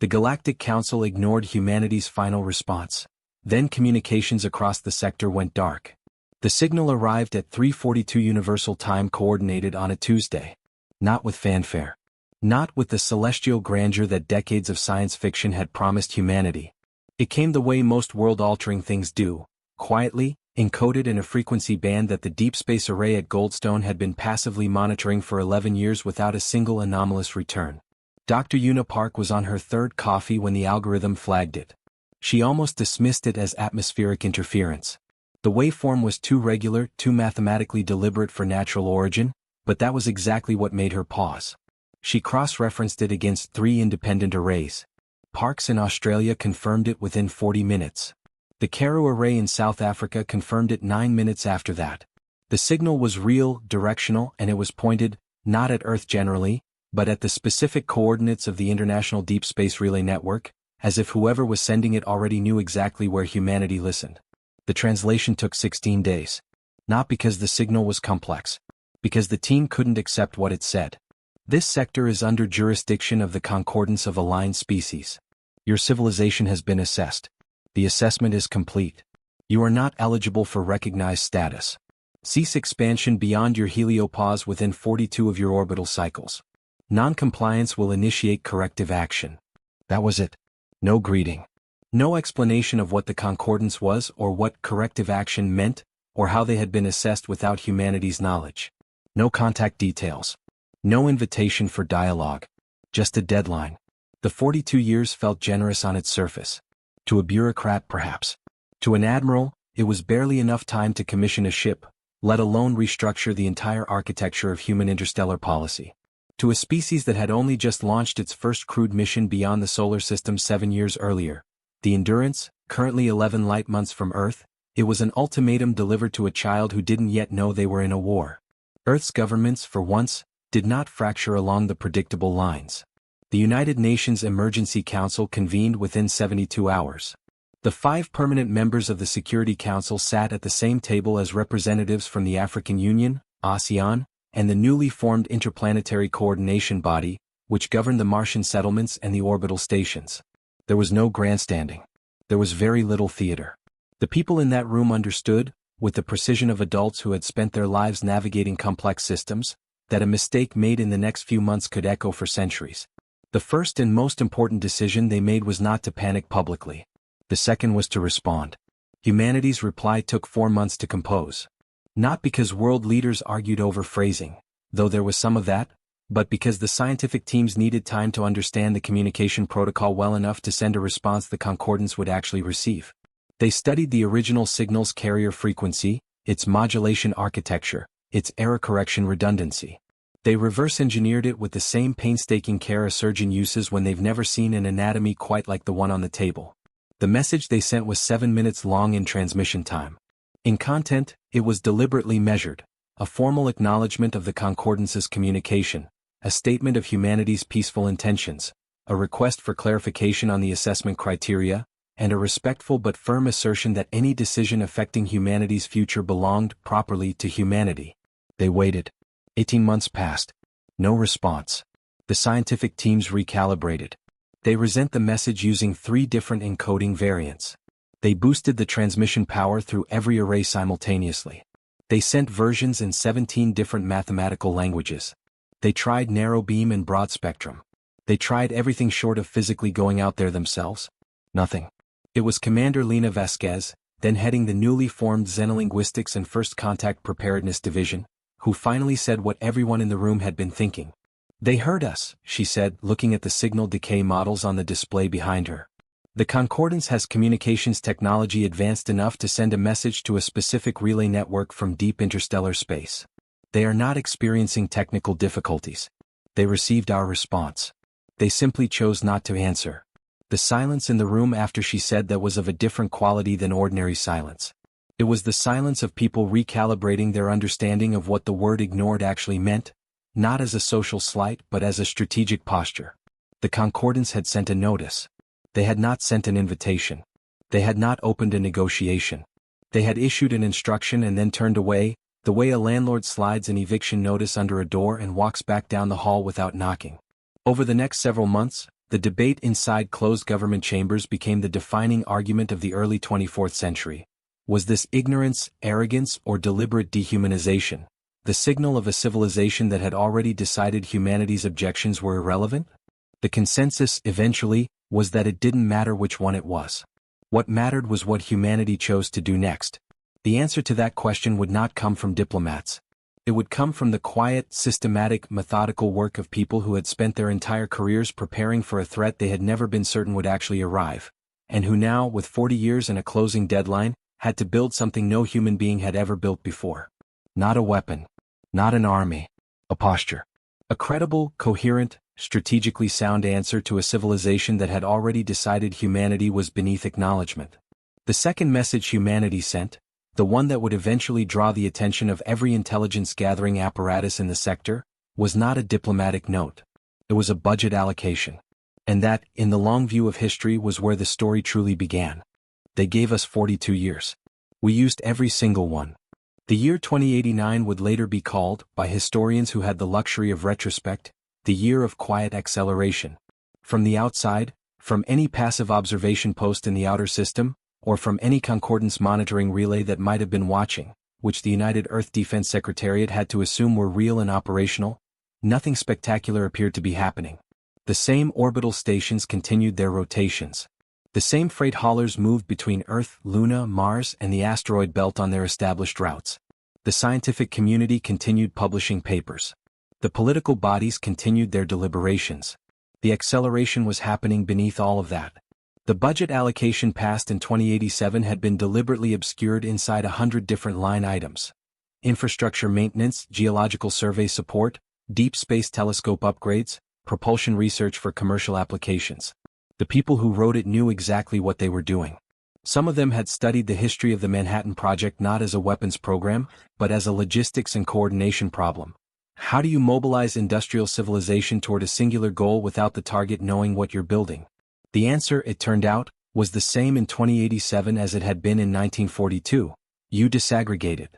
The Galactic Council ignored humanity's final response. Then communications across the sector went dark. The signal arrived at 3:42 Universal Time Coordinated on a Tuesday. Not with fanfare. Not with the celestial grandeur that decades of science fiction had promised humanity. It came the way most world-altering things do, quietly, encoded in a frequency band that the Deep Space Array at Goldstone had been passively monitoring for 11 years without a single anomalous return. Dr. Una Park was on her third coffee when the algorithm flagged it. She almost dismissed it as atmospheric interference. The waveform was too regular, too mathematically deliberate for natural origin, but that was exactly what made her pause. She cross-referenced it against 3 independent arrays. Parks in Australia confirmed it within 40 minutes. The Karoo array in South Africa confirmed it 9 minutes after that. The signal was real, directional, and it was pointed, not at Earth generally, but at the specific coordinates of the International Deep Space Relay Network, as if whoever was sending it already knew exactly where humanity listened. The translation took 16 days. Not because the signal was complex. Because the team couldn't accept what it said. This sector is under jurisdiction of the concordance of aligned species. Your civilization has been assessed. The assessment is complete. You are not eligible for recognized status. Cease expansion beyond your heliopause within 42 of your orbital cycles. Non-compliance will initiate corrective action. That was it. No greeting. No explanation of what the concordance was or what corrective action meant, or how they had been assessed without humanity's knowledge. No contact details. No invitation for dialogue. Just a deadline. The 42 years felt generous on its surface. To a bureaucrat perhaps. To an admiral, it was barely enough time to commission a ship, let alone restructure the entire architecture of human interstellar policy. To a species that had only just launched its first crewed mission beyond the solar system 7 years earlier, the Endurance, currently 11 light months from Earth, it was an ultimatum delivered to a child who didn't yet know they were in a war. Earth's governments, for once, did not fracture along the predictable lines. The United Nations Emergency Council convened within 72 hours. The 5 permanent members of the Security Council sat at the same table as representatives from the African Union, ASEAN, and the newly formed Interplanetary Coordination Body, which governed the Martian settlements and the orbital stations. There was no grandstanding. There was very little theater. The people in that room understood, with the precision of adults who had spent their lives navigating complex systems, that a mistake made in the next few months could echo for centuries. The first and most important decision they made was not to panic publicly. The second was to respond. Humanity's reply took 4 months to compose. Not because world leaders argued over phrasing, though there was some of that, but because the scientific teams needed time to understand the communication protocol well enough to send a response the concordance would actually receive. They studied the original signal's carrier frequency, its modulation architecture, its error correction redundancy. They reverse-engineered it with the same painstaking care a surgeon uses when they've never seen an anatomy quite like the one on the table. The message they sent was 7 minutes long in transmission time. In content, it was deliberately measured, a formal acknowledgement of the concordance's communication, a statement of humanity's peaceful intentions, a request for clarification on the assessment criteria, and a respectful but firm assertion that any decision affecting humanity's future belonged properly to humanity. They waited. 18 months passed. No response. The scientific teams recalibrated. They resent the message using 3 different encoding variants. They boosted the transmission power through every array simultaneously. They sent versions in 17 different mathematical languages. They tried narrow beam and broad spectrum. They tried everything short of physically going out there themselves. Nothing. It was Commander Lena Vasquez, then heading the newly formed Xenolinguistics and First Contact Preparedness Division, who finally said what everyone in the room had been thinking. They heard us, she said, looking at the signal decay models on the display behind her. The Concordance has communications technology advanced enough to send a message to a specific relay network from deep interstellar space. They are not experiencing technical difficulties. They received our response. They simply chose not to answer. The silence in the room after she said that was of a different quality than ordinary silence. It was the silence of people recalibrating their understanding of what the word ignored actually meant, not as a social slight but as a strategic posture. The Concordance had sent a notice. They had not sent an invitation. They had not opened a negotiation. They had issued an instruction and then turned away, the way a landlord slides an eviction notice under a door and walks back down the hall without knocking. Over the next several months, The debate inside closed government chambers became the defining argument of the early 24th century. Was this ignorance, arrogance, or deliberate dehumanization, the signal of a civilization that had already decided humanity's objections were irrelevant? The consensus, eventually, was that it didn't matter which one it was. What mattered was what humanity chose to do next. The answer to that question would not come from diplomats. It would come from the quiet, systematic, methodical work of people who had spent their entire careers preparing for a threat they had never been certain would actually arrive, and who now, with 40 years and a closing deadline, had to build something no human being had ever built before. Not a weapon. Not an army. A posture. A credible, coherent, strategically sound answer to a civilization that had already decided humanity was beneath acknowledgement. The second message humanity sent, the one that would eventually draw the attention of every intelligence-gathering apparatus in the sector, was not a diplomatic note. It was a budget allocation. And that, in the long view of history, was where the story truly began. They gave us 42 years. We used every single one. The year 2089 would later be called, by historians who had the luxury of retrospect, the year of quiet acceleration. From the outside, from any passive observation post in the outer system, or from any concordance monitoring relay that might have been watching, which the United Earth Defense Secretariat had to assume were real and operational, nothing spectacular appeared to be happening. The same orbital stations continued their rotations. The same freight haulers moved between Earth, Luna, Mars, and the asteroid belt on their established routes. The scientific community continued publishing papers. The political bodies continued their deliberations. The acceleration was happening beneath all of that. The budget allocation passed in 2087 had been deliberately obscured inside 100 different line items. Infrastructure maintenance, geological survey support, deep space telescope upgrades, propulsion research for commercial applications. The people who wrote it knew exactly what they were doing. Some of them had studied the history of the Manhattan Project not as a weapons program, but as a logistics and coordination problem. How do you mobilize industrial civilization toward a singular goal without the target knowing what you're building? The answer, it turned out, was the same in 2087 as it had been in 1942. You disaggregated.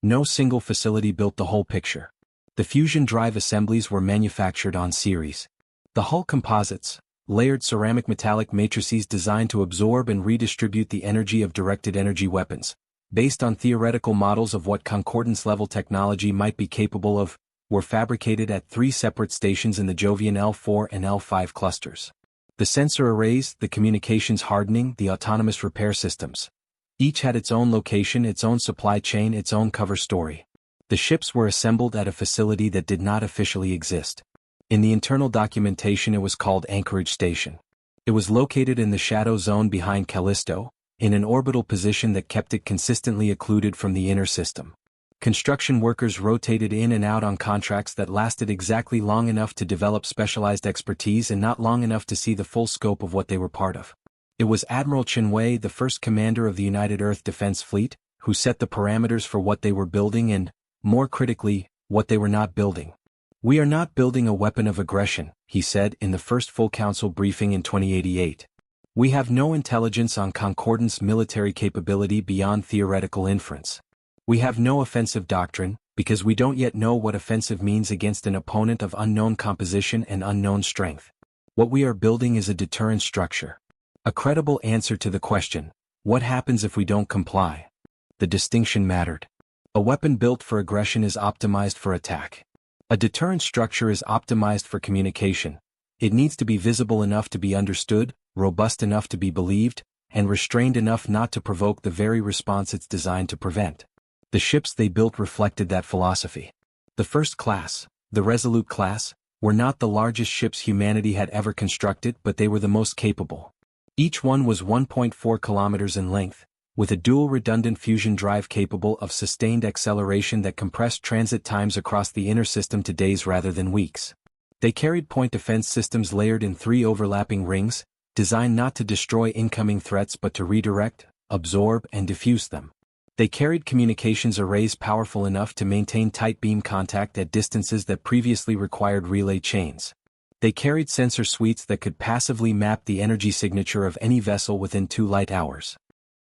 No single facility built the whole picture. The fusion drive assemblies were manufactured on series. The hull composites, layered ceramic metallic matrices designed to absorb and redistribute the energy of directed energy weapons, based on theoretical models of what concordance-level technology might be capable of, were fabricated at 3 separate stations in the Jovian L4 and L5 clusters. The sensor arrays, the communications hardening, the autonomous repair systems. Each had its own location, its own supply chain, its own cover story. The ships were assembled at a facility that did not officially exist. In the internal documentation it was called Anchorage Station. It was located in the shadow zone behind Callisto, in an orbital position that kept it consistently occluded from the inner system. Construction workers rotated in and out on contracts that lasted exactly long enough to develop specialized expertise and not long enough to see the full scope of what they were part of. It was Admiral Chinwei, the first commander of the United Earth Defense Fleet, who set the parameters for what they were building and, more critically, what they were not building. "We are not building a weapon of aggression," he said in the first full council briefing in 2088. "We have no intelligence on concordance military capability beyond theoretical inference. We have no offensive doctrine, because we don't yet know what offensive means against an opponent of unknown composition and unknown strength. What we are building is a deterrent structure. A credible answer to the question, what happens if we don't comply?" The distinction mattered. A weapon built for aggression is optimized for attack. A deterrent structure is optimized for communication. It needs to be visible enough to be understood, robust enough to be believed, and restrained enough not to provoke the very response it's designed to prevent. The ships they built reflected that philosophy. The first class, the Resolute class, were not the largest ships humanity had ever constructed, but they were the most capable. Each one was 1.4 kilometers in length, with a dual redundant fusion drive capable of sustained acceleration that compressed transit times across the inner system to days rather than weeks. They carried point defense systems layered in 3 overlapping rings, designed not to destroy incoming threats but to redirect, absorb, and diffuse them. They carried communications arrays powerful enough to maintain tight beam contact at distances that previously required relay chains. They carried sensor suites that could passively map the energy signature of any vessel within 2 light hours.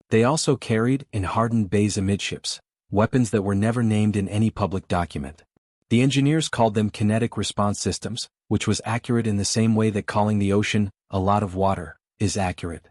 They also carried, in hardened bays amidships, weapons that were never named in any public document. The engineers called them kinetic response systems, which was accurate in the same way that calling the ocean a lot of water is accurate.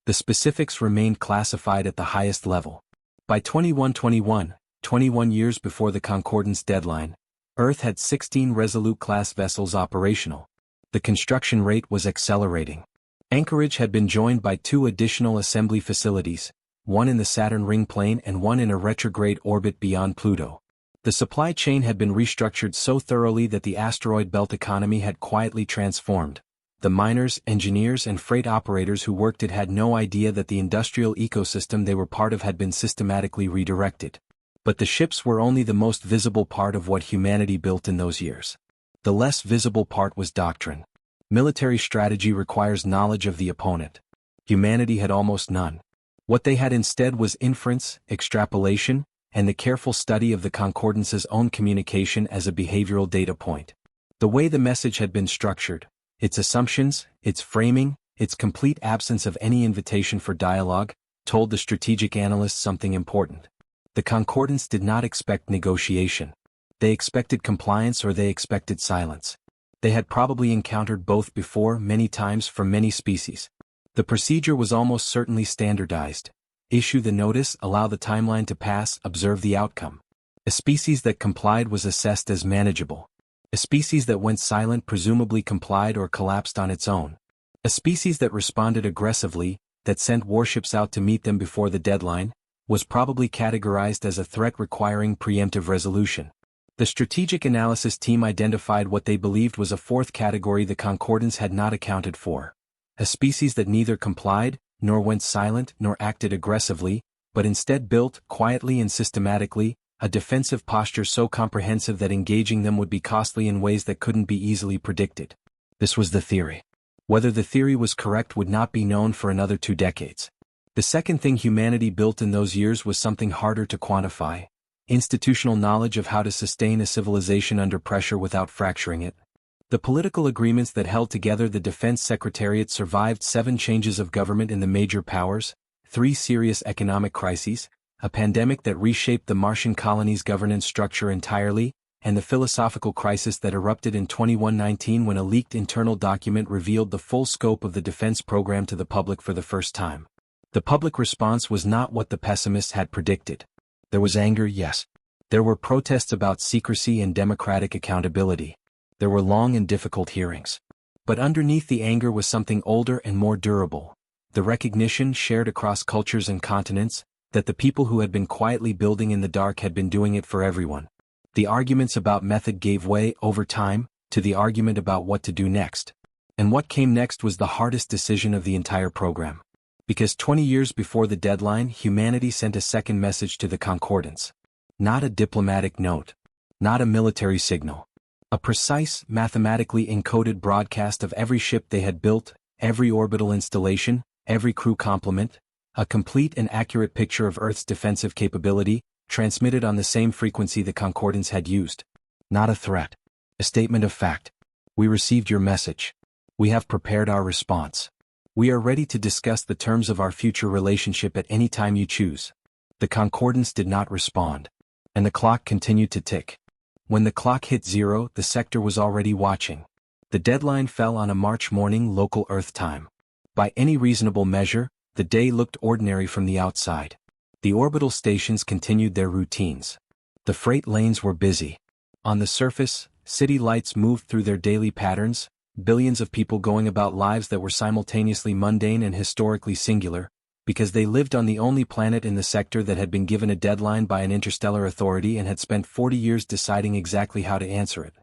The specifics remained classified at the highest level. By 2121, 21 years before the Concordance deadline, Earth had 16 Resolute-class vessels operational. The construction rate was accelerating. Anchorage had been joined by 2 additional assembly facilities, one in the Saturn ring plane and one in a retrograde orbit beyond Pluto. The supply chain had been restructured so thoroughly that the asteroid belt economy had quietly transformed. The miners, engineers, and freight operators who worked it had no idea that the industrial ecosystem they were part of had been systematically redirected. But the ships were only the most visible part of what humanity built in those years. The less visible part was doctrine. Military strategy requires knowledge of the opponent. Humanity had almost none. What they had instead was inference, extrapolation, and the careful study of the Concordance's own communication as a behavioral data point. The way the message had been structured, its assumptions, its framing, its complete absence of any invitation for dialogue, told the strategic analysts something important. The Concordance did not expect negotiation. They expected compliance or they expected silence. They had probably encountered both before, many times from many species. The procedure was almost certainly standardized. Issue the notice, allow the timeline to pass, observe the outcome. A species that complied was assessed as manageable. A species that went silent presumably complied or collapsed on its own. A species that responded aggressively, that sent warships out to meet them before the deadline, was probably categorized as a threat requiring preemptive resolution. The strategic analysis team identified what they believed was a fourth category the Concordance had not accounted for. A species that neither complied, nor went silent, nor acted aggressively, but instead built, quietly and systematically, a defensive posture so comprehensive that engaging them would be costly in ways that couldn't be easily predicted. This was the theory. Whether the theory was correct would not be known for another 2 decades. The second thing humanity built in those years was something harder to quantify: institutional knowledge of how to sustain a civilization under pressure without fracturing it. The political agreements that held together the Defense Secretariat survived 7 changes of government in the major powers, 3 serious economic crises, a pandemic that reshaped the Martian colony's governance structure entirely, and the philosophical crisis that erupted in 2119 when a leaked internal document revealed the full scope of the defense program to the public for the first time. The public response was not what the pessimists had predicted. There was anger, yes. There were protests about secrecy and democratic accountability. There were long and difficult hearings. But underneath the anger was something older and more durable: the recognition, shared across cultures and continents, that the people who had been quietly building in the dark had been doing it for everyone. The arguments about method gave way, over time, to the argument about what to do next. And what came next was the hardest decision of the entire program. Because 20 years before the deadline, humanity sent a second message to the Concordance. Not a diplomatic note. Not a military signal. A precise, mathematically encoded broadcast of every ship they had built, every orbital installation, every crew complement, a complete and accurate picture of Earth's defensive capability, transmitted on the same frequency the Concordance had used. Not a threat. A statement of fact. We received your message. We have prepared our response. We are ready to discuss the terms of our future relationship at any time you choose. The Concordance did not respond. And the clock continued to tick. When the clock hit 0, the sector was already watching. The deadline fell on a March morning local Earth time. By any reasonable measure, the day looked ordinary from the outside. The orbital stations continued their routines. The freight lanes were busy. On the surface, city lights moved through their daily patterns, billions of people going about lives that were simultaneously mundane and historically singular, because they lived on the only planet in the sector that had been given a deadline by an interstellar authority and had spent 40 years deciding exactly how to answer it.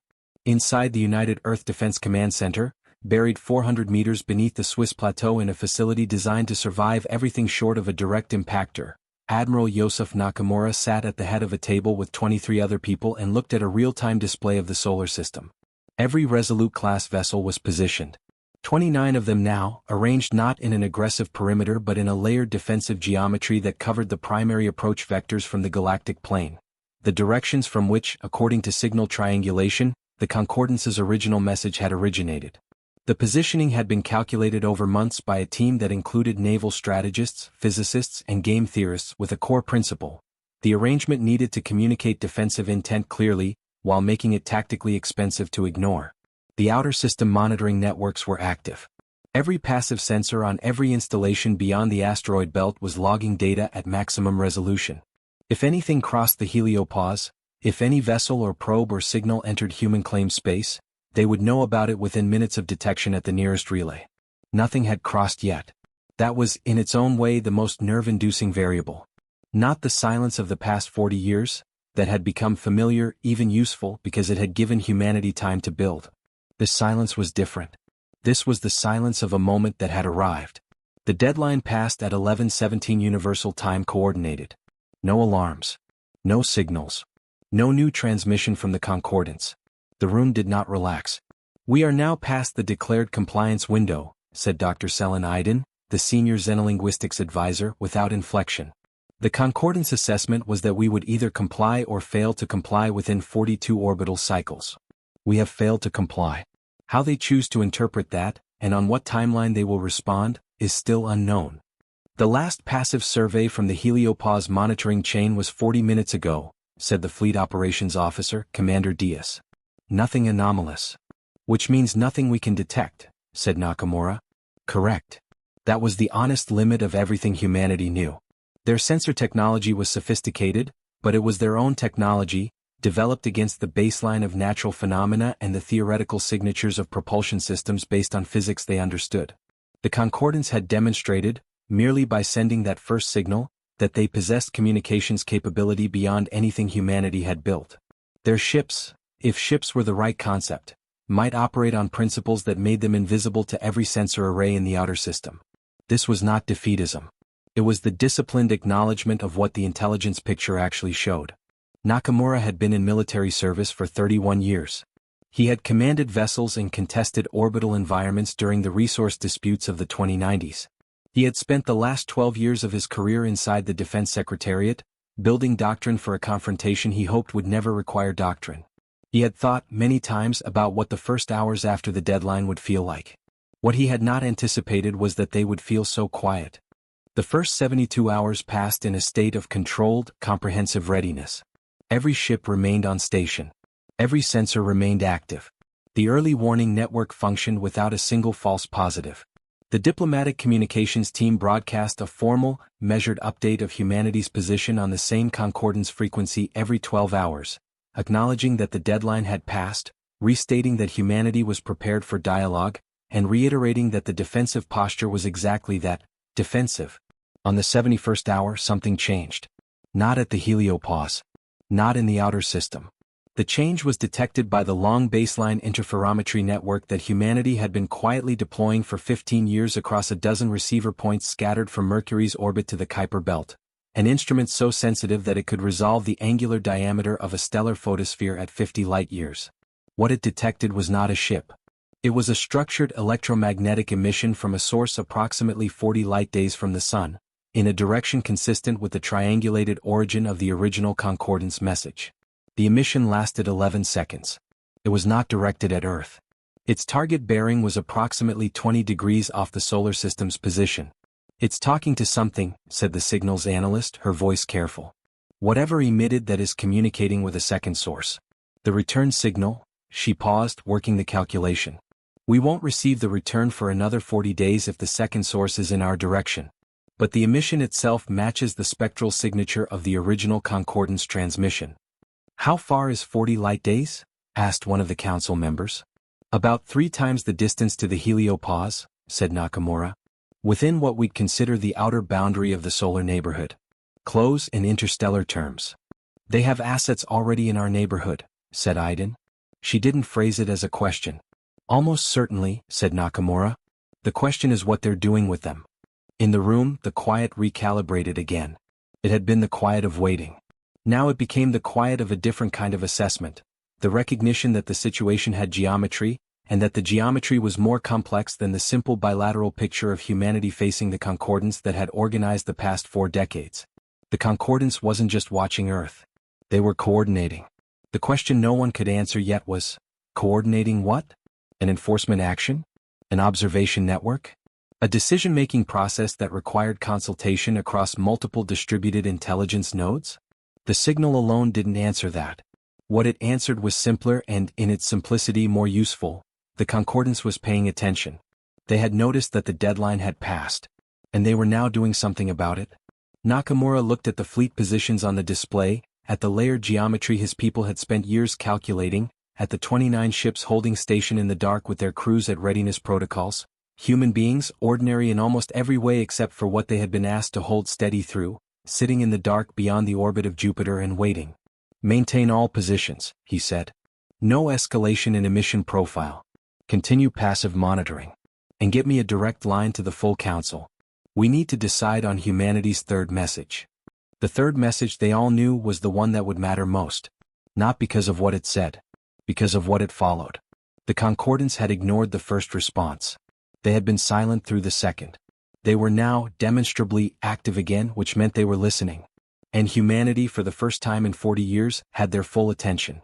Inside the United Earth Defense Command Center, buried 400 meters beneath the Swiss plateau in a facility designed to survive everything short of a direct impactor, Admiral Yosef Nakamura sat at the head of a table with 23 other people and looked at a real-time display of the solar system. Every Resolute-class vessel was positioned. 29 of them now, arranged not in an aggressive perimeter but in a layered defensive geometry that covered the primary approach vectors from the galactic plane, the directions from which, according to signal triangulation, the Concordance's original message had originated. The positioning had been calculated over months by a team that included naval strategists, physicists, and game theorists with a core principle: the arrangement needed to communicate defensive intent clearly, while making it tactically expensive to ignore. The outer system monitoring networks were active. Every passive sensor on every installation beyond the asteroid belt was logging data at maximum resolution. If anything crossed the heliopause, if any vessel or probe or signal entered human-claimed space, they would know about it within minutes of detection at the nearest relay. Nothing had crossed yet. That was, in its own way, the most nerve-inducing variable. Not the silence of the past 40 years, that had become familiar, even useful, because it had given humanity time to build. This silence was different. This was the silence of a moment that had arrived. The deadline passed at 11:17 Universal Time Coordinated. No alarms. No signals. No new transmission from the concordance. The room did not relax. "We are now past the declared compliance window," said Dr. Selin Iden, the senior xenolinguistics advisor, without inflection. The concordance assessment was that we would either comply or fail to comply within 42 orbital cycles. We have failed to comply. How they choose to interpret that, and on what timeline they will respond, is still unknown. "The last passive survey from the heliopause monitoring chain was 40 minutes ago," said the Fleet Operations Officer, Commander Diaz. "Nothing anomalous." "Which means nothing we can detect," said Nakamura. "Correct. That was the honest limit of everything humanity knew. Their sensor technology was sophisticated, but it was their own technology, developed against the baseline of natural phenomena and the theoretical signatures of propulsion systems based on physics they understood. The concordance had demonstrated, merely by sending that first signal, that they possessed communications capability beyond anything humanity had built. Their ships, if ships were the right concept, might operate on principles that made them invisible to every sensor array in the outer system. This was not defeatism. It was the disciplined acknowledgement of what the intelligence picture actually showed. Nakamura had been in military service for 31 years. He had commanded vessels in contested orbital environments during the resource disputes of the 2090s. He had spent the last 12 years of his career inside the Defense Secretariat, building doctrine for a confrontation he hoped would never require doctrine. He had thought, many times, about what the first hours after the deadline would feel like. What he had not anticipated was that they would feel so quiet. The first 72 hours passed in a state of controlled, comprehensive readiness. Every ship remained on station. Every sensor remained active. The early warning network functioned without a single false positive. The diplomatic communications team broadcast a formal, measured update of humanity's position on the same concordance frequency every 12 hours, acknowledging that the deadline had passed, restating that humanity was prepared for dialogue, and reiterating that the defensive posture was exactly that, defensive. On the 71st hour, something changed. Not at the heliopause. Not in the outer system. The change was detected by the long baseline interferometry network that humanity had been quietly deploying for 15 years across a dozen receiver points scattered from Mercury's orbit to the Kuiper belt, an instrument so sensitive that it could resolve the angular diameter of a stellar photosphere at 50 light-years. What it detected was not a ship. It was a structured electromagnetic emission from a source approximately 40 light-days from the Sun, in a direction consistent with the triangulated origin of the original concordance message. The emission lasted 11 seconds. It was not directed at Earth. Its target bearing was approximately 20 degrees off the solar system's position. "It's talking to something," said the signals analyst, her voice careful. "Whatever emitted that is communicating with a second source. The return signal," she paused, working the calculation. "We won't receive the return for another 40 days if the second source is in our direction. But the emission itself matches the spectral signature of the original concordance transmission." "How far is 40 light-days?" asked one of the council members. "About 3 times the distance to the heliopause," said Nakamura. "Within what we'd consider the outer boundary of the solar neighborhood. Close in interstellar terms. They have assets already in our neighborhood," said Iden. She didn't phrase it as a question. "Almost certainly," said Nakamura. "The question is what they're doing with them." In the room, the quiet recalibrated again. It had been the quiet of waiting. Now it became the quiet of a different kind of assessment, the recognition that the situation had geometry, and that the geometry was more complex than the simple bilateral picture of humanity facing the concordance that had organized the past 4 decades. The concordance wasn't just watching Earth. They were coordinating. The question no one could answer yet was, coordinating what? An enforcement action? An observation network? A decision-making process that required consultation across multiple distributed intelligence nodes? The signal alone didn't answer that. What it answered was simpler and, in its simplicity, more useful. The Concordance was paying attention. They had noticed that the deadline had passed. And they were now doing something about it. Nakamura looked at the fleet positions on the display, at the layered geometry his people had spent years calculating, at the 29 ships holding station in the dark with their crews at readiness protocols. Human beings, ordinary in almost every way except for what they had been asked to hold steady through, sitting in the dark beyond the orbit of Jupiter and waiting. Maintain all positions, he said. No escalation in emission profile. Continue passive monitoring. And get me a direct line to the full council. We need to decide on humanity's third message. The third message they all knew was the one that would matter most. Not because of what it said. Because of what it followed. The Concordance had ignored the first response. They had been silent through the second. They were now demonstrably active again, which meant they were listening. And humanity, for the first time in 40 years, had their full attention.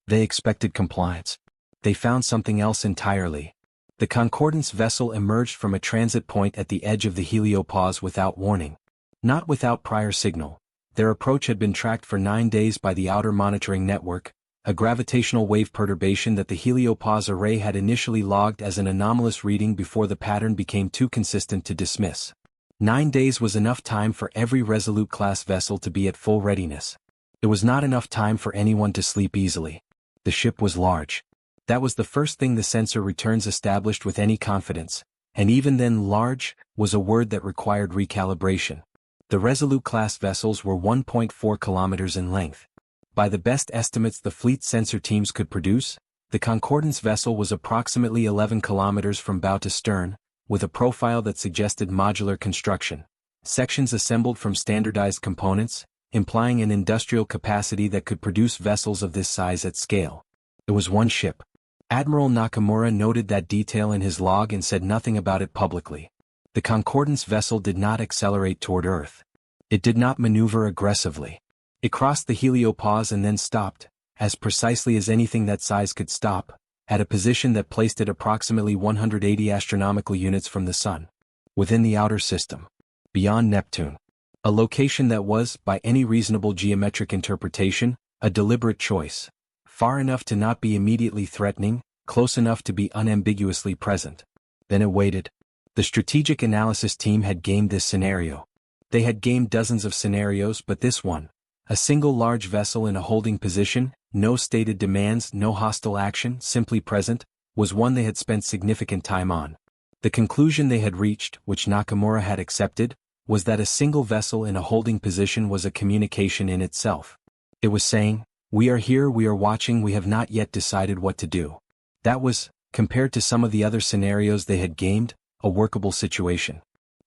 They expected compliance. They found something else entirely. The Concordance vessel emerged from a transit point at the edge of the heliopause without warning. Not without prior signal. Their approach had been tracked for 9 days by the outer monitoring network, a gravitational wave perturbation that the heliopause array had initially logged as an anomalous reading before the pattern became too consistent to dismiss. 9 days was enough time for every Resolute-class vessel to be at full readiness. It was not enough time for anyone to sleep easily. The ship was large. That was the first thing the sensor returns established with any confidence, and even then large was a word that required recalibration. The Resolute-class vessels were 1.4 kilometers in length. By the best estimates the fleet sensor teams could produce, the Concordance vessel was approximately 11 kilometers from bow to stern, with a profile that suggested modular construction, sections assembled from standardized components, implying an industrial capacity that could produce vessels of this size at scale. It was one ship. Admiral Nakamura noted that detail in his log and said nothing about it publicly. The Concordance vessel did not accelerate toward Earth. It did not maneuver aggressively. It crossed the heliopause and then stopped, as precisely as anything that size could stop, at a position that placed it approximately 180 astronomical units from the Sun. Within the outer system. Beyond Neptune. A location that was, by any reasonable geometric interpretation, a deliberate choice. Far enough to not be immediately threatening, close enough to be unambiguously present. Then it waited. The strategic analysis team had gamed this scenario. They had gamed dozens of scenarios, but this one, a single large vessel in a holding position, no stated demands, no hostile action, simply present, was one they had spent significant time on. The conclusion they had reached, which Nakamura had accepted, was that a single vessel in a holding position was a communication in itself. It was saying, "We are here, we are watching, we have not yet decided what to do." That was, compared to some of the other scenarios they had gamed, a workable situation.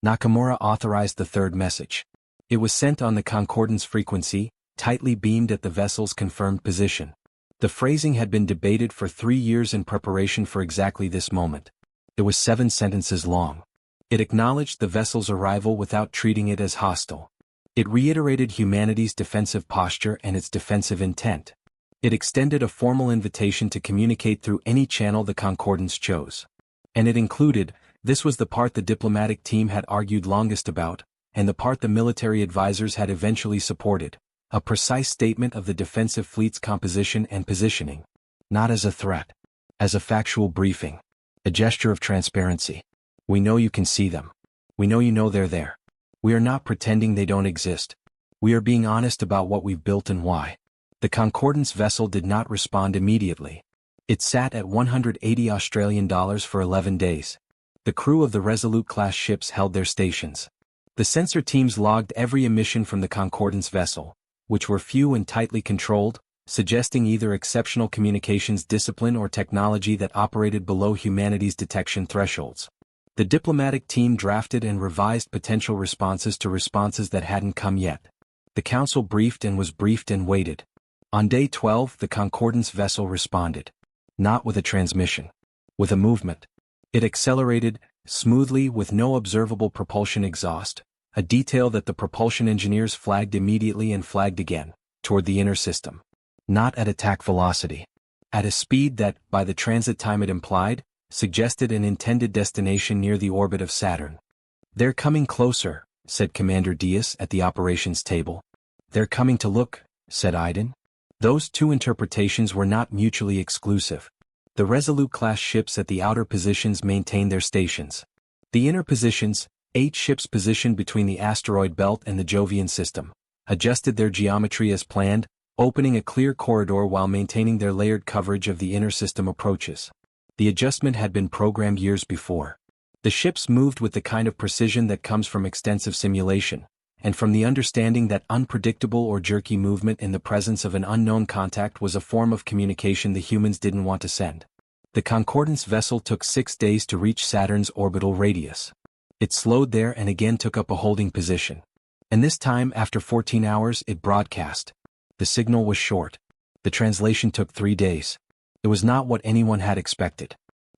Nakamura authorized the third message. It was sent on the Concordance frequency, tightly beamed at the vessel's confirmed position. The phrasing had been debated for 3 years in preparation for exactly this moment. It was 7 sentences long. It acknowledged the vessel's arrival without treating it as hostile. It reiterated humanity's defensive posture and its defensive intent. It extended a formal invitation to communicate through any channel the Concordance chose. And it included, this was the part the diplomatic team had argued longest about, and the part the military advisors had eventually supported, a precise statement of the defensive fleet's composition and positioning. Not as a threat. As a factual briefing. A gesture of transparency. We know you can see them. We know you know they're there. We are not pretending they don't exist. We are being honest about what we've built and why. The Concordance vessel did not respond immediately. It sat at $180 for 11 days. The crew of the Resolute-class ships held their stations. The sensor teams logged every emission from the Concordance vessel, which were few and tightly controlled, suggesting either exceptional communications discipline or technology that operated below humanity's detection thresholds. The diplomatic team drafted and revised potential responses to responses that hadn't come yet. The council briefed and was briefed and waited. On day 12, the Concordance vessel responded. Not with a transmission. With a movement. It accelerated, smoothly with no observable propulsion exhaust, a detail that the propulsion engineers flagged immediately and flagged again, toward the inner system. Not at attack velocity. At a speed that, by the transit time it implied, suggested an intended destination near the orbit of Saturn. "They're coming closer," said Commander Diaz at the operations table. "They're coming to look," said Iden. Those two interpretations were not mutually exclusive. The Resolute-class ships at the outer positions maintained their stations. The inner positions, 8 ships positioned between the asteroid belt and the Jovian system, adjusted their geometry as planned, opening a clear corridor while maintaining their layered coverage of the inner system approaches. The adjustment had been programmed years before. The ships moved with the kind of precision that comes from extensive simulation, and from the understanding that unpredictable or jerky movement in the presence of an unknown contact was a form of communication the humans didn't want to send. The Concordance vessel took 6 days to reach Saturn's orbital radius. It slowed there and again took up a holding position. And this time, after 14 hours, it broadcast. The signal was short. The translation took 3 days. It was not what anyone had expected.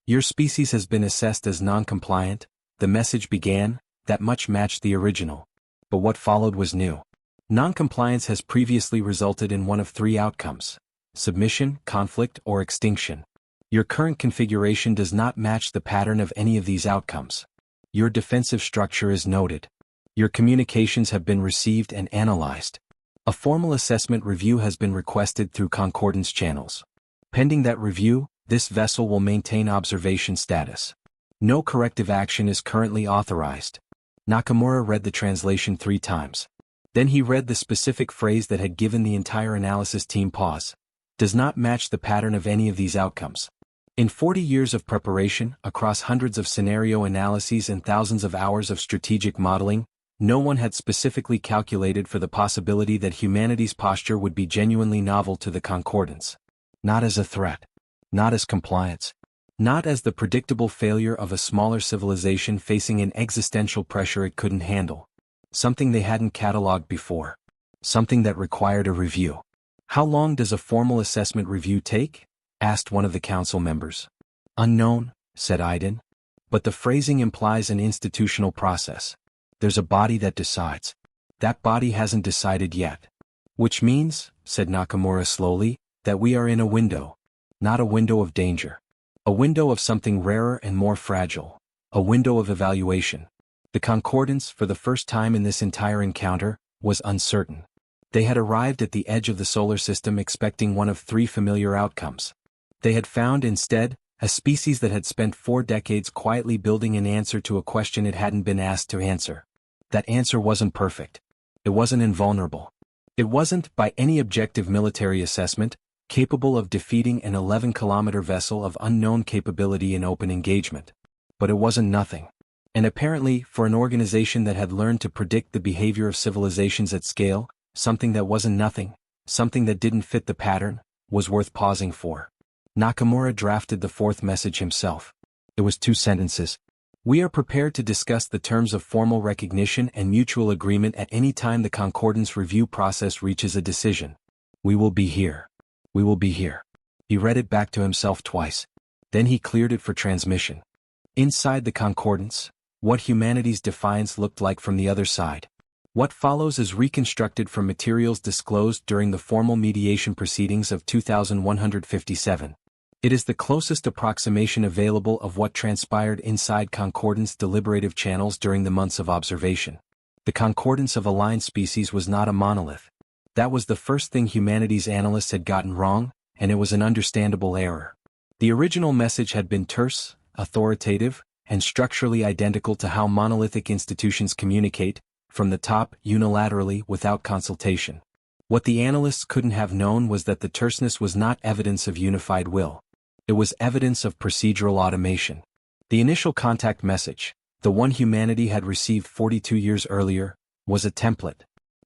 Your species has been assessed as non-compliant, the message began, that much matched the original. But what followed was new. Non-compliance has previously resulted in one of 3 outcomes: submission, conflict, or extinction. Your current configuration does not match the pattern of any of these outcomes. Your defensive structure is noted. Your communications have been received and analyzed. A formal assessment review has been requested through Concordance channels. Pending that review, this vessel will maintain observation status. No corrective action is currently authorized. Nakamura read the translation 3 times. Then he read the specific phrase that had given the entire analysis team pause. Does not match the pattern of any of these outcomes. In 40 years of preparation, across hundreds of scenario analyses and thousands of hours of strategic modeling, no one had specifically calculated for the possibility that humanity's posture would be genuinely novel to the Concordance. Not as a threat. Not as compliance. Not as the predictable failure of a smaller civilization facing an existential pressure it couldn't handle. Something they hadn't catalogued before. Something that required a review. How long does a formal assessment review take? Asked one of the council members. Unknown, said Aiden. But the phrasing implies an institutional process. There's a body that decides. That body hasn't decided yet. Which means, said Nakamura slowly, that we are in a window. Not a window of danger. A window of something rarer and more fragile. A window of evaluation. The Concordance, for the first time in this entire encounter, was uncertain. They had arrived at the edge of the solar system expecting one of 3 familiar outcomes. They had found, instead, a species that had spent 4 decades quietly building an answer to a question it hadn't been asked to answer. That answer wasn't perfect. It wasn't invulnerable. It wasn't, by any objective military assessment, capable of defeating an 11-kilometer vessel of unknown capability in open engagement. But it wasn't nothing. And apparently, for an organization that had learned to predict the behavior of civilizations at scale, something that wasn't nothing, something that didn't fit the pattern, was worth pausing for. Nakamura drafted the 4th message himself. It was 2 sentences. We are prepared to discuss the terms of formal recognition and mutual agreement at any time the Concordance review process reaches a decision. We will be here. We will be here. He read it back to himself twice. Then he cleared it for transmission. Inside the Concordance, what humanity's defiance looked like from the other side. What follows is reconstructed from materials disclosed during the formal mediation proceedings of 2157. It is the closest approximation available of what transpired inside Concordance deliberative channels during the months of observation. The Concordance of aligned species was not a monolith. That was the first thing humanity's analysts had gotten wrong, and it was an understandable error. The original message had been terse, authoritative, and structurally identical to how monolithic institutions communicate, from the top, unilaterally, without consultation. What the analysts couldn't have known was that the terseness was not evidence of unified will. It was evidence of procedural automation. The initial contact message, the one humanity had received 42 years earlier, was a template.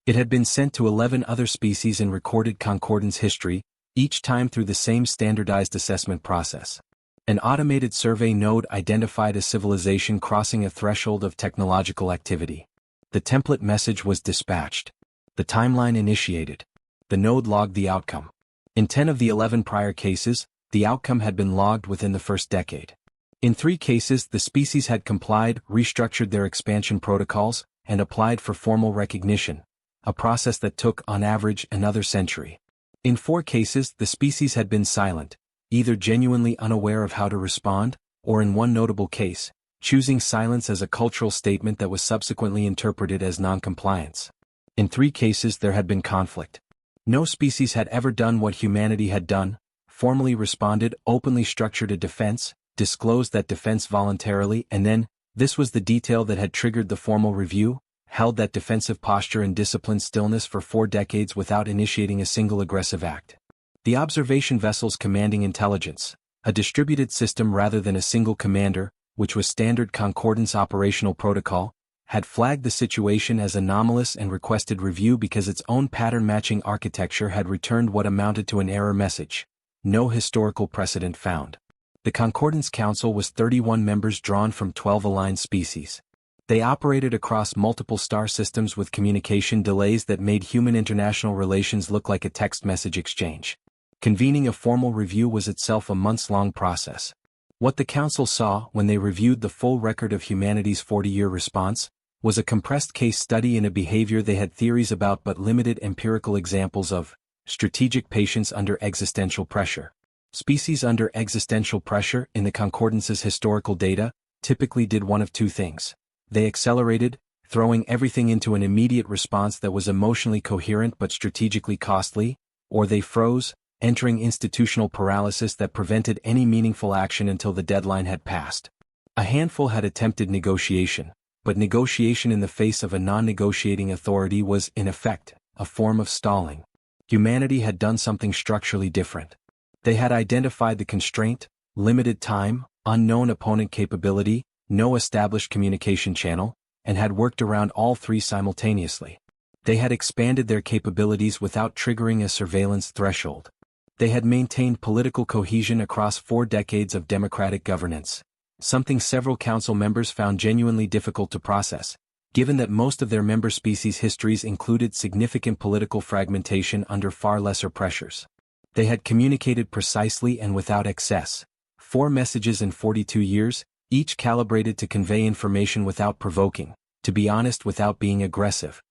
It had been sent to 11 other species in recorded Concordance history, each time through the same standardized assessment process. An automated survey node identified a civilization crossing a threshold of technological activity. The template message was dispatched. The timeline initiated. The node logged the outcome. In 10 of the 11 prior cases, the outcome had been logged within the first decade. In 3 cases, the species had complied, restructured their expansion protocols, and applied for formal recognition, a process that took, on average, another century. In 4 cases, the species had been silent, either genuinely unaware of how to respond, or in one notable case, choosing silence as a cultural statement that was subsequently interpreted as non-compliance. In 3 cases there had been conflict. No species had ever done what humanity had done, formally responded, openly structured a defense, disclosed that defense voluntarily, and then, this was the detail that had triggered the formal review, held that defensive posture in disciplined stillness for 4 decades without initiating a single aggressive act. The observation vessel's commanding intelligence, a distributed system rather than a single commander, which was standard concordance operational protocol, had flagged the situation as anomalous and requested review because its own pattern-matching architecture had returned what amounted to an error message. No historical precedent found. The Concordance Council was 31 members drawn from 12 aligned species. They operated across multiple star systems with communication delays that made human international relations look like a text message exchange. Convening a formal review was itself a months-long process. What the Council saw when they reviewed the full record of humanity's 40-year response was a compressed case study in a behavior they had theories about but limited empirical examples of: strategic patience under existential pressure. Species under existential pressure, in the Concordance's historical data, typically did one of two things. They accelerated, throwing everything into an immediate response that was emotionally coherent but strategically costly, or they froze, entering institutional paralysis that prevented any meaningful action until the deadline had passed. A handful had attempted negotiation, but negotiation in the face of a non-negotiating authority was, in effect, a form of stalling. Humanity had done something structurally different. They had identified the constraint: limited time, unknown opponent capability, no established communication channel, and had worked around all three simultaneously. They had expanded their capabilities without triggering a surveillance threshold. They had maintained political cohesion across 4 decades of democratic governance, something several council members found genuinely difficult to process, given that most of their member species' histories included significant political fragmentation under far lesser pressures. They had communicated precisely and without excess. 4 messages in 42 years, each calibrated to convey information without provoking, to be honest without being aggressive.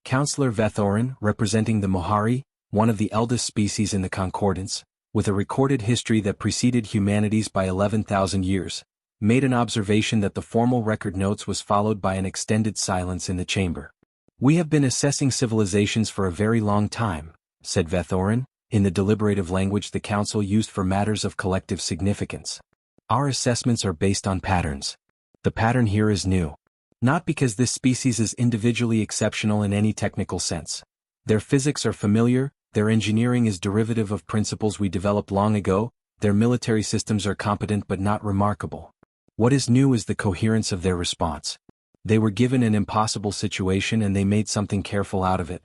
Councillor Vethorin, representing the Mohari, one of the eldest species in the Concordance, with a recorded history that preceded humanity's by 11,000 years, made an observation that the formal record notes was followed by an extended silence in the chamber. "We have been assessing civilizations for a very long time," said Vethorin, in the deliberative language the Council used for matters of collective significance. "Our assessments are based on patterns. The pattern here is new. Not because this species is individually exceptional in any technical sense. Their physics are familiar, their engineering is derivative of principles we developed long ago, their military systems are competent but not remarkable. What is new is the coherence of their response. They were given an impossible situation and they made something careful out of it.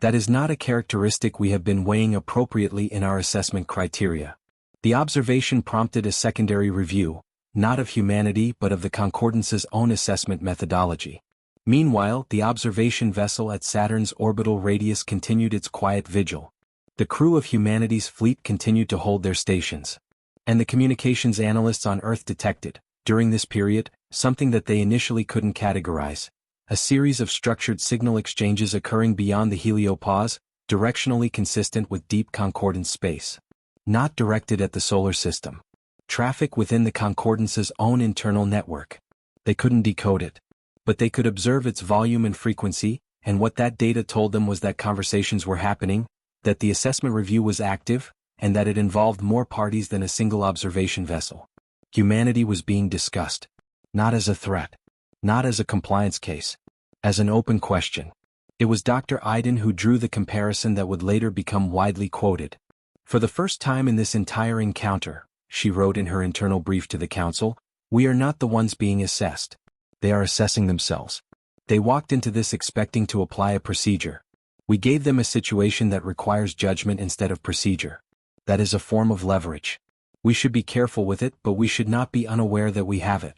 That is not a characteristic we have been weighing appropriately in our assessment criteria." The observation prompted a secondary review, not of humanity but of the Concordance's own assessment methodology. Meanwhile, the observation vessel at Saturn's orbital radius continued its quiet vigil. The crew of humanity's fleet continued to hold their stations. And the communications analysts on Earth detected, during this period, something that they initially couldn't categorize: a series of structured signal exchanges occurring beyond the heliopause, directionally consistent with deep concordance space. Not directed at the solar system. Traffic within the Concordance's own internal network. They couldn't decode it. But they could observe its volume and frequency, and what that data told them was that conversations were happening, that the assessment review was active, and that it involved more parties than a single observation vessel. Humanity was being discussed. Not as a threat. Not as a compliance case. As an open question. It was Dr. Iden who drew the comparison that would later become widely quoted. "For the first time in this entire encounter," she wrote in her internal brief to the Council, "we are not the ones being assessed. They are assessing themselves. They walked into this expecting to apply a procedure. We gave them a situation that requires judgment instead of procedure. That is a form of leverage. We should be careful with it, but we should not be unaware that we have it."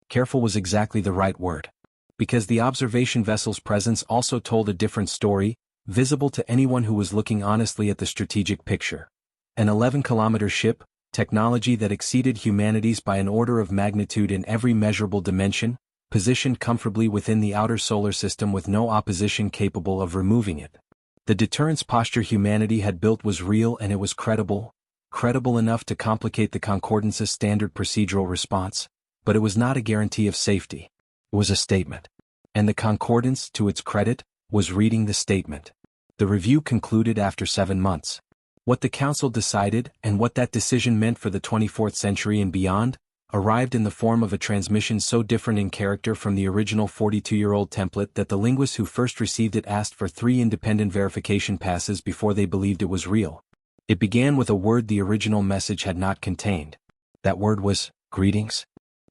Careful was exactly the right word. Because the observation vessel's presence also told a different story, visible to anyone who was looking honestly at the strategic picture. An 11-kilometer ship, technology that exceeded humanity's by an order of magnitude in every measurable dimension, positioned comfortably within the outer solar system with no opposition capable of removing it. The deterrence posture humanity had built was real and it was credible enough to complicate the Concordance's standard procedural response, but it was not a guarantee of safety. It was a statement. And the Concordance, to its credit, was reading the statement. The review concluded after 7 months. What the Council decided, and what that decision meant for the 24th century and beyond, arrived in the form of a transmission so different in character from the original 42-year-old template that the linguists who first received it asked for 3 independent verification passes before they believed it was real. It began with a word the original message had not contained. That word was, greetings.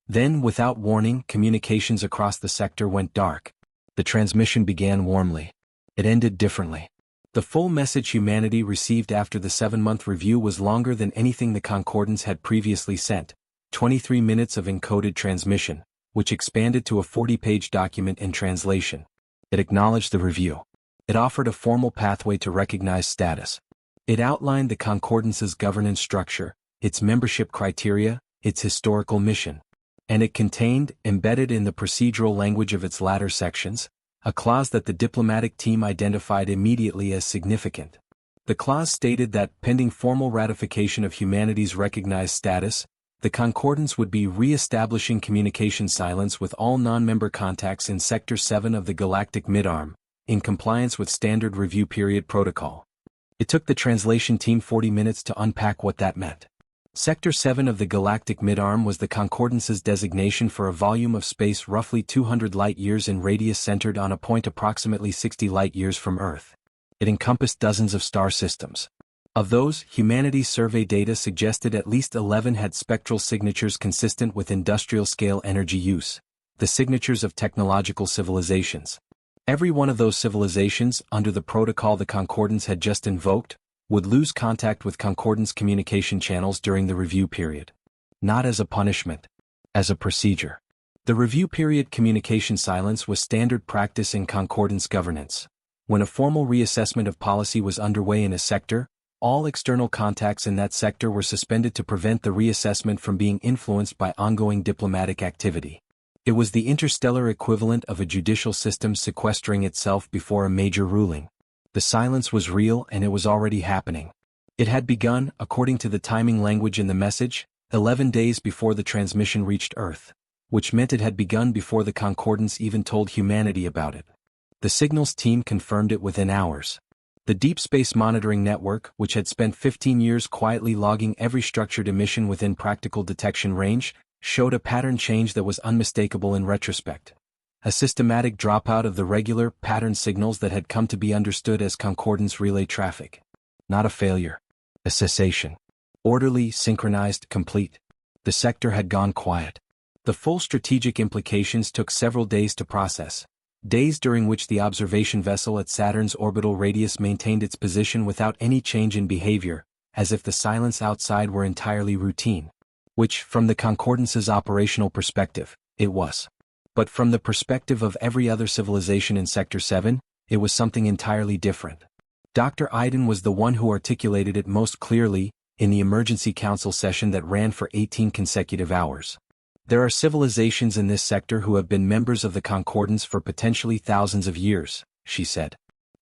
Then, without warning, communications across the sector went dark. The transmission began warmly. It ended differently. The full message humanity received after the 7-month review was longer than anything the Concordance had previously sent. 23 minutes of encoded transmission, which expanded to a 40-page document in translation. It acknowledged the review. It offered a formal pathway to recognize status. It outlined the Concordance's governance structure, its membership criteria, its historical mission. And it contained, embedded in the procedural language of its latter sections, a clause that the diplomatic team identified immediately as significant. The clause stated that, pending formal ratification of humanity's recognized status, the Concordance would be re-establishing communication silence with all non-member contacts in Sector 7 of the Galactic Midarm, in compliance with standard review period protocol. It took the translation team 40 minutes to unpack what that meant. Sector 7 of the Galactic Midarm was the Concordance's designation for a volume of space roughly 200 light-years in radius centered on a point approximately 60 light-years from Earth. It encompassed dozens of star systems. Of those, humanity's survey data suggested at least 11 had spectral signatures consistent with industrial-scale energy use, the signatures of technological civilizations. Every one of those civilizations, under the protocol the Concordance had just invoked, would lose contact with Concordance communication channels during the review period. Not as a punishment, as a procedure. The review period communication silence was standard practice in Concordance governance. When a formal reassessment of policy was underway in a sector, all external contacts in that sector were suspended to prevent the reassessment from being influenced by ongoing diplomatic activity. It was the interstellar equivalent of a judicial system sequestering itself before a major ruling. The silence was real and it was already happening. It had begun, according to the timing language in the message, 11 days before the transmission reached Earth, which meant it had begun before the Concordance even told humanity about it. The signals team confirmed it within hours. The Deep Space Monitoring Network, which had spent 15 years quietly logging every structured emission within practical detection range, showed a pattern change that was unmistakable in retrospect. A systematic dropout of the regular, pattern signals that had come to be understood as Concordance relay traffic. Not a failure. A cessation. Orderly, synchronized, complete. The sector had gone quiet. The full strategic implications took several days to process. Days during which the observation vessel at Saturn's orbital radius maintained its position without any change in behavior, as if the silence outside were entirely routine. Which, from the Concordance's operational perspective, it was. But from the perspective of every other civilization in Sector 7, it was something entirely different. Dr. Iden was the one who articulated it most clearly, in the Emergency Council session that ran for 18 consecutive hours. There are civilizations in this sector who have been members of the Concordance for potentially thousands of years, she said.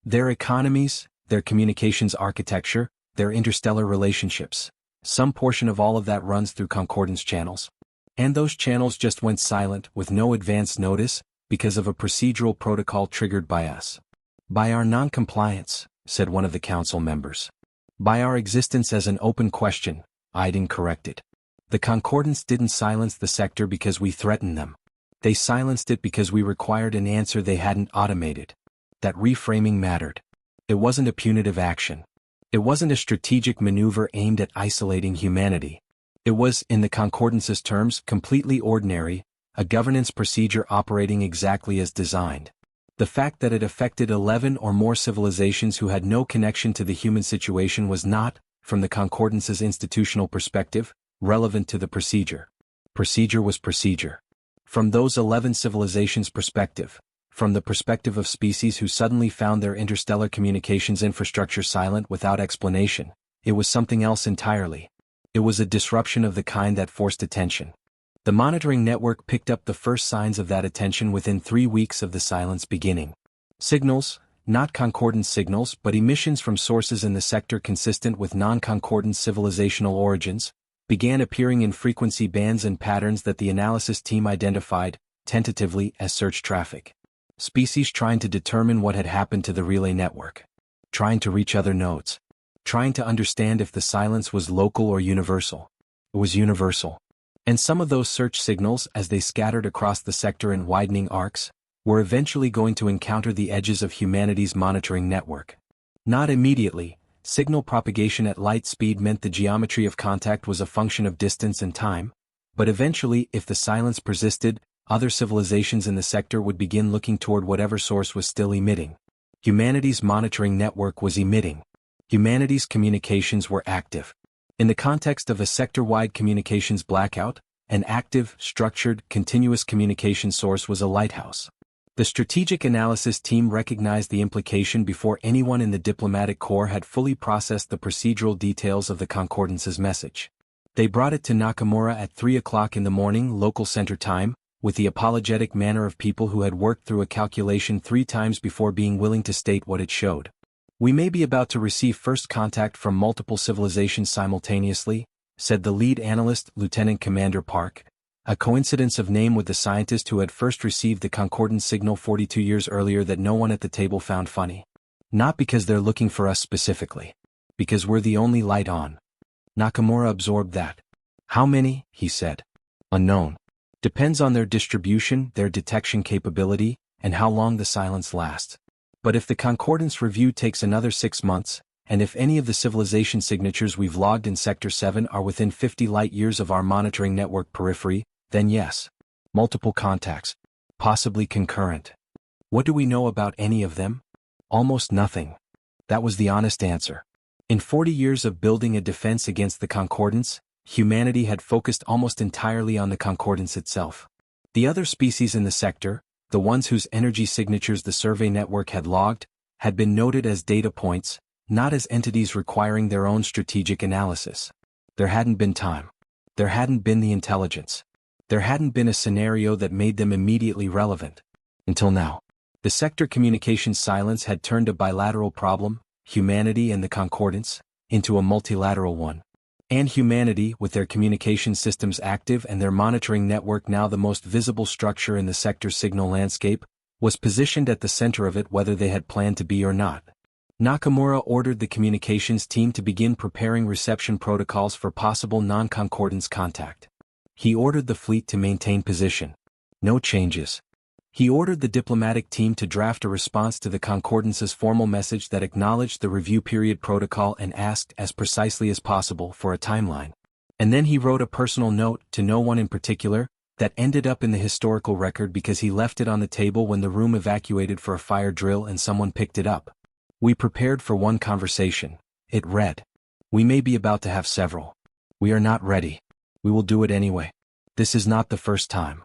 Their economies, their communications architecture, their interstellar relationships. Some portion of all of that runs through Concordance channels. And those channels just went silent with no advance notice, because of a procedural protocol triggered by us. By our non-compliance, said one of the council members. By our existence as an open question, Iden corrected. The Concordance didn't silence the sector because we threatened them. They silenced it because we required an answer they hadn't automated. That reframing mattered. It wasn't a punitive action. It wasn't a strategic maneuver aimed at isolating humanity. It was, in the Concordance's terms, completely ordinary, a governance procedure operating exactly as designed. The fact that it affected 11 or more civilizations who had no connection to the human situation was not, from the Concordance's institutional perspective, relevant to the procedure. Procedure was procedure. From those 11 civilizations' perspective, from the perspective of species who suddenly found their interstellar communications infrastructure silent without explanation, it was something else entirely. It was a disruption of the kind that forced attention. The monitoring network picked up the first signs of that attention within 3 weeks of the silence beginning. Signals, not Concordance signals but emissions from sources in the sector consistent with non-Concordance civilizational origins, began appearing in frequency bands and patterns that the analysis team identified, tentatively, as search traffic. Species trying to determine what had happened to the relay network. trying to reach other nodes, trying to understand if the silence was local or universal. It was universal. And some of those search signals, as they scattered across the sector in widening arcs, were eventually going to encounter the edges of humanity's monitoring network. Not immediately. Signal propagation at light speed meant the geometry of contact was a function of distance and time, but eventually, if the silence persisted, other civilizations in the sector would begin looking toward whatever source was still emitting. Humanity's monitoring network was emitting. Humanity's communications were active. In the context of a sector-wide communications blackout, an active, structured, continuous communication source was a lighthouse. The strategic analysis team recognized the implication before anyone in the diplomatic corps had fully processed the procedural details of the Concordance's message. They brought it to Nakamura at 3 o'clock in the morning local center time, with the apologetic manner of people who had worked through a calculation 3 times before being willing to state what it showed. "We may be about to receive first contact from multiple civilizations simultaneously," said the lead analyst, Lieutenant Commander Park, a coincidence of name with the scientist who had first received the concordance signal 42 years earlier that no one at the table found funny. "Not because they're looking for us specifically. Because we're the only light on." Nakamura absorbed that. "How many?" he said. "Unknown. Depends on their distribution, their detection capability, and how long the silence lasts. But if the concordance review takes another 6 months, and if any of the civilization signatures we've logged in Sector 7 are within 50 light-years of our monitoring network periphery, then yes. Multiple contacts. Possibly concurrent. What do we know about any of them? Almost nothing." That was the honest answer. In 40 years of building a defense against the concordance, humanity had focused almost entirely on the concordance itself. The other species in the sector, the ones whose energy signatures the survey network had logged, had been noted as data points, not as entities requiring their own strategic analysis. There hadn't been time. There hadn't been the intelligence. There hadn't been a scenario that made them immediately relevant. Until now. The sector communications silence had turned a bilateral problem, humanity and the concordance, into a multilateral one. And humanity, with their communication systems active and their monitoring network now the most visible structure in the sector's signal landscape, was positioned at the center of it whether they had planned to be or not. Nakamura ordered the communications team to begin preparing reception protocols for possible non-concordance contact. He ordered the fleet to maintain position. No changes. He ordered the diplomatic team to draft a response to the Concordance's formal message that acknowledged the review period protocol and asked as precisely as possible for a timeline. And then he wrote a personal note, to no one in particular, that ended up in the historical record because he left it on the table when the room evacuated for a fire drill and someone picked it up. "We prepared for one conversation," it read. "We may be about to have several. We are not ready. We will do it anyway. This is not the first time.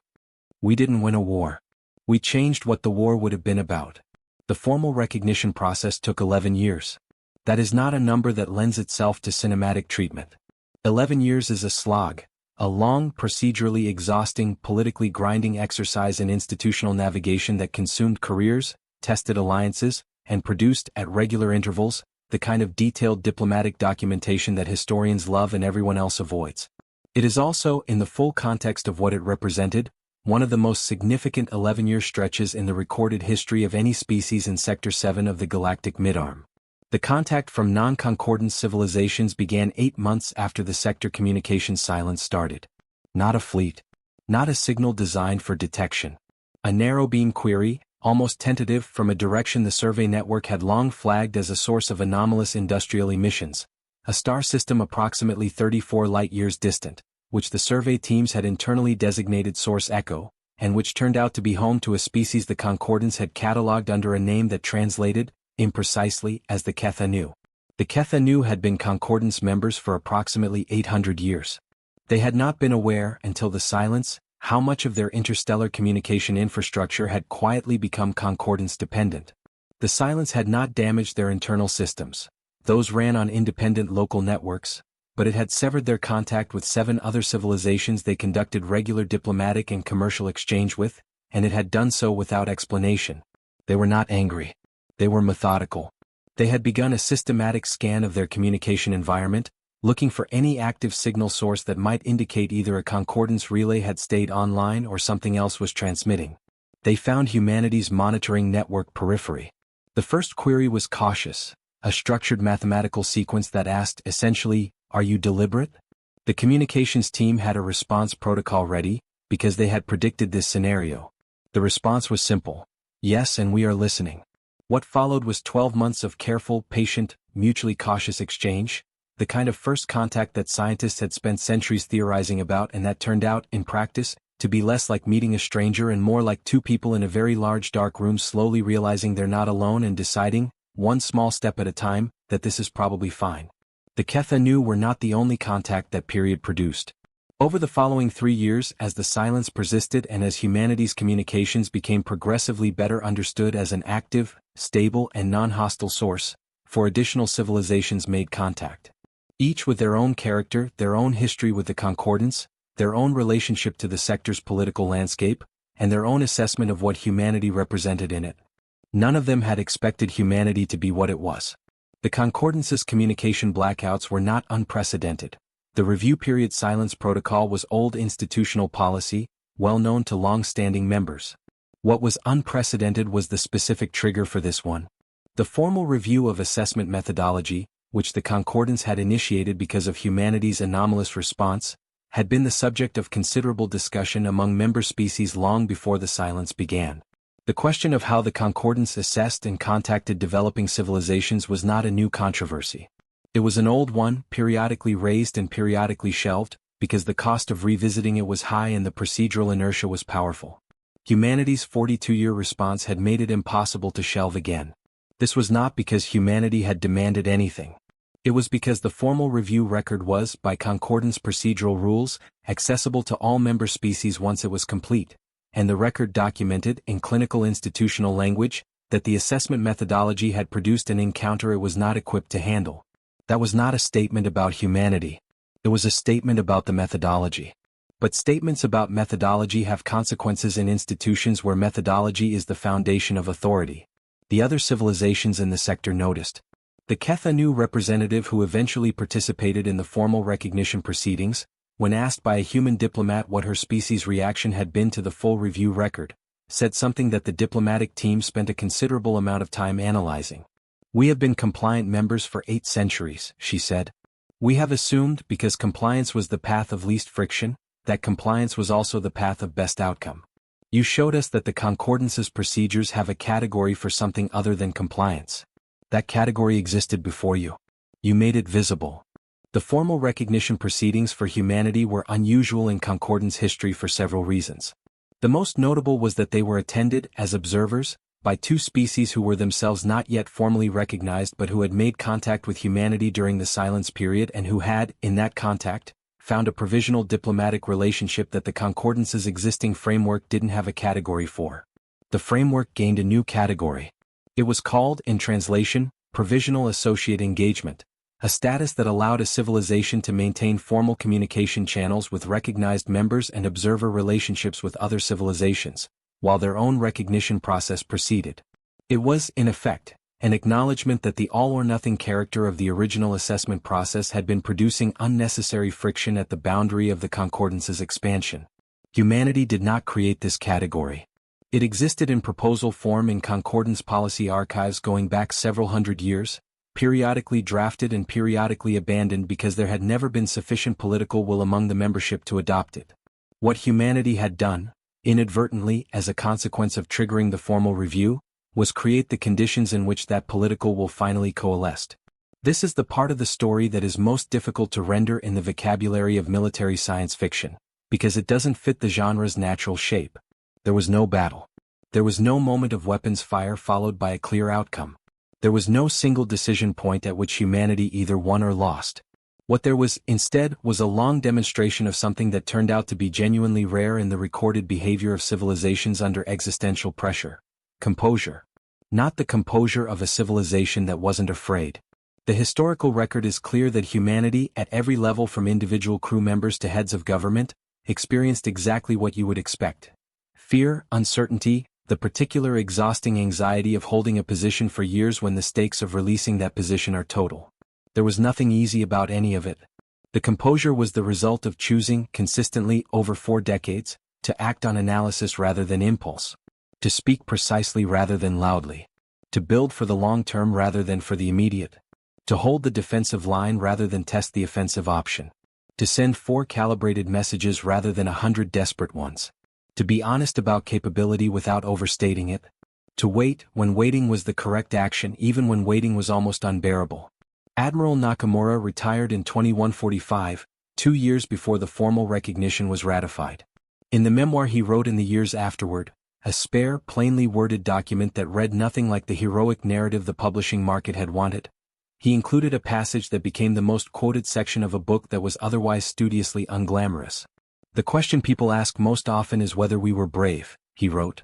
We didn't win a war. We changed what the war would have been about. The formal recognition process took 11 years. That is not a number that lends itself to cinematic treatment. 11 years is a slog, a long, procedurally exhausting, politically grinding exercise in institutional navigation that consumed careers, tested alliances, and produced, at regular intervals, the kind of detailed diplomatic documentation that historians love and everyone else avoids. It is also, in the full context of what it represented, one of the most significant 11-year stretches in the recorded history of any species in Sector 7 of the Galactic Midarm. The contact from non-concordant civilizations began 8 months after the sector communications silence started. Not a fleet. Not a signal designed for detection. A narrow-beam query, almost tentative from a direction the survey network had long flagged as a source of anomalous industrial emissions, a star system approximately 34 light-years distant, which the survey teams had internally designated Source Echo, and which turned out to be home to a species the Concordance had catalogued under a name that translated, imprecisely, as the Kethanu. The Kethanu had been Concordance members for approximately 800 years. They had not been aware, until the silence, how much of their interstellar communication infrastructure had quietly become Concordance-dependent. The silence had not damaged their internal systems. Those ran on independent local networks, but it had severed their contact with 7 other civilizations they conducted regular diplomatic and commercial exchange with, and it had done so without explanation. They were not angry. They were methodical. They had begun a systematic scan of their communication environment, looking for any active signal source that might indicate either a concordance relay had stayed online or something else was transmitting. They found humanity's monitoring network periphery. The first query was cautious. a structured mathematical sequence that asked, essentially, "Are you deliberate?" The communications team had a response protocol ready, because they had predicted this scenario. The response was simple: "Yes, and we are listening." What followed was 12 months of careful, patient, mutually cautious exchange, the kind of first contact that scientists had spent centuries theorizing about and that turned out, in practice, to be less like meeting a stranger and more like two people in a very large dark room slowly realizing they're not alone and deciding, one small step at a time, that this is probably fine. The Kethanu were not the only contact that period produced. Over the following 3 years, as the silence persisted and as humanity's communications became progressively better understood as an active, stable and non-hostile source, 4 additional civilizations made contact. Each with their own character, their own history with the Concordance, their own relationship to the sector's political landscape, and their own assessment of what humanity represented in it. None of them had expected humanity to be what it was. The Concordance's communication blackouts were not unprecedented. The review period silence protocol was old institutional policy, well known to long-standing members. What was unprecedented was the specific trigger for this one. The formal review of assessment methodology, which the Concordance had initiated because of humanity's anomalous response, had been the subject of considerable discussion among member species long before the silence began. The question of how the Concordance assessed and contacted developing civilizations was not a new controversy. It was an old one, periodically raised and periodically shelved, because the cost of revisiting it was high and the procedural inertia was powerful. Humanity's 42-year response had made it impossible to shelve again. This was not because humanity had demanded anything. It was because the formal review record was, by Concordance procedural rules, accessible to all member species once it was complete, and the record documented, in clinical institutional language, that the assessment methodology had produced an encounter it was not equipped to handle. That was not a statement about humanity. It was a statement about the methodology. But statements about methodology have consequences in institutions where methodology is the foundation of authority. The other civilizations in the sector noticed. The Kethanu representative who eventually participated in the formal recognition proceedings, when asked by a human diplomat what her species' reaction had been to the full review record, said something that the diplomatic team spent a considerable amount of time analyzing. "We have been compliant members for 8 centuries, she said. "We have assumed, because compliance was the path of least friction, that compliance was also the path of best outcome. You showed us that the Concordance's procedures have a category for something other than compliance. That category existed before you. You made it visible." The formal recognition proceedings for humanity were unusual in Concordance history for several reasons. The most notable was that they were attended, as observers, by 2 species who were themselves not yet formally recognized but who had made contact with humanity during the silence period and who had, in that contact, found a provisional diplomatic relationship that the Concordance's existing framework didn't have a category for. The framework gained a new category. It was called, in translation, Provisional Associate Engagement, a status that allowed a civilization to maintain formal communication channels with recognized members and observer relationships with other civilizations, while their own recognition process proceeded. It was, in effect, an acknowledgement that the all-or-nothing character of the original assessment process had been producing unnecessary friction at the boundary of the Concordance's expansion. Humanity did not create this category. It existed in proposal form in Concordance policy archives going back several hundred years, periodically drafted and periodically abandoned because there had never been sufficient political will among the membership to adopt it. What humanity had done, inadvertently as a consequence of triggering the formal review, was create the conditions in which that political will finally coalesced. This is the part of the story that is most difficult to render in the vocabulary of military science fiction, because it doesn't fit the genre's natural shape. There was no battle. There was no moment of weapons fire followed by a clear outcome. There was no single decision point at which humanity either won or lost. What there was, instead, was a long demonstration of something that turned out to be genuinely rare in the recorded behavior of civilizations under existential pressure: composure. Not the composure of a civilization that wasn't afraid. The historical record is clear that humanity, at every level from individual crew members to heads of government, experienced exactly what you would expect. Fear, uncertainty, the particular exhausting anxiety of holding a position for years when the stakes of releasing that position are total. There was nothing easy about any of it. The composure was the result of choosing, consistently, over 4 decades, to act on analysis rather than impulse. To speak precisely rather than loudly. To build for the long term rather than for the immediate. To hold the defensive line rather than test the offensive option. To send 4 calibrated messages rather than 100 desperate ones. To be honest about capability without overstating it. To wait when waiting was the correct action even when waiting was almost unbearable. Admiral Nakamura retired in 2145, 2 years before the formal recognition was ratified. In the memoir he wrote in the years afterward, a spare, plainly worded document that read nothing like the heroic narrative the publishing market had wanted, he included a passage that became the most quoted section of a book that was otherwise studiously unglamorous. The question people ask most often is whether we were brave, he wrote.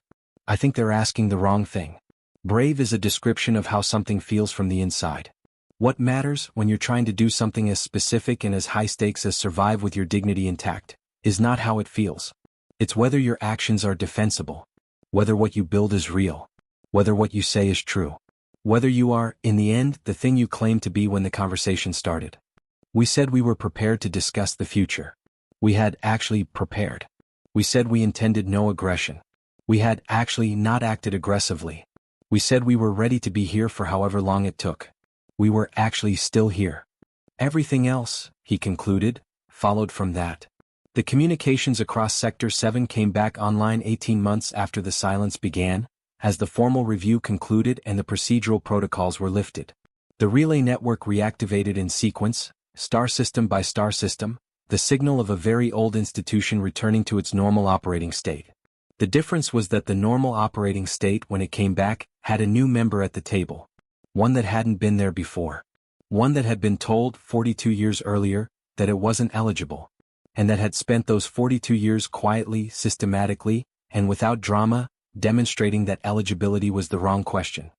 I think they're asking the wrong thing. Brave is a description of how something feels from the inside. What matters when you're trying to do something as specific and as high stakes as survive with your dignity intact, is not how it feels. It's whether your actions are defensible. Whether what you build is real. Whether what you say is true. Whether you are, in the end, the thing you claimed to be when the conversation started. We said we were prepared to discuss the future. We had actually prepared. We said we intended no aggression. We had actually not acted aggressively. We said we were ready to be here for however long it took. We were actually still here. Everything else, he concluded, followed from that. The communications across Sector 7 came back online 18 months after the silence began, as the formal review concluded and the procedural protocols were lifted. The relay network reactivated in sequence, star system by star system, the signal of a very old institution returning to its normal operating state. The difference was that the normal operating state when it came back had a new member at the table. One that hadn't been there before. One that had been told 42 years earlier that it wasn't eligible. And that had spent those 42 years quietly, systematically, and without drama, demonstrating that eligibility was the wrong question.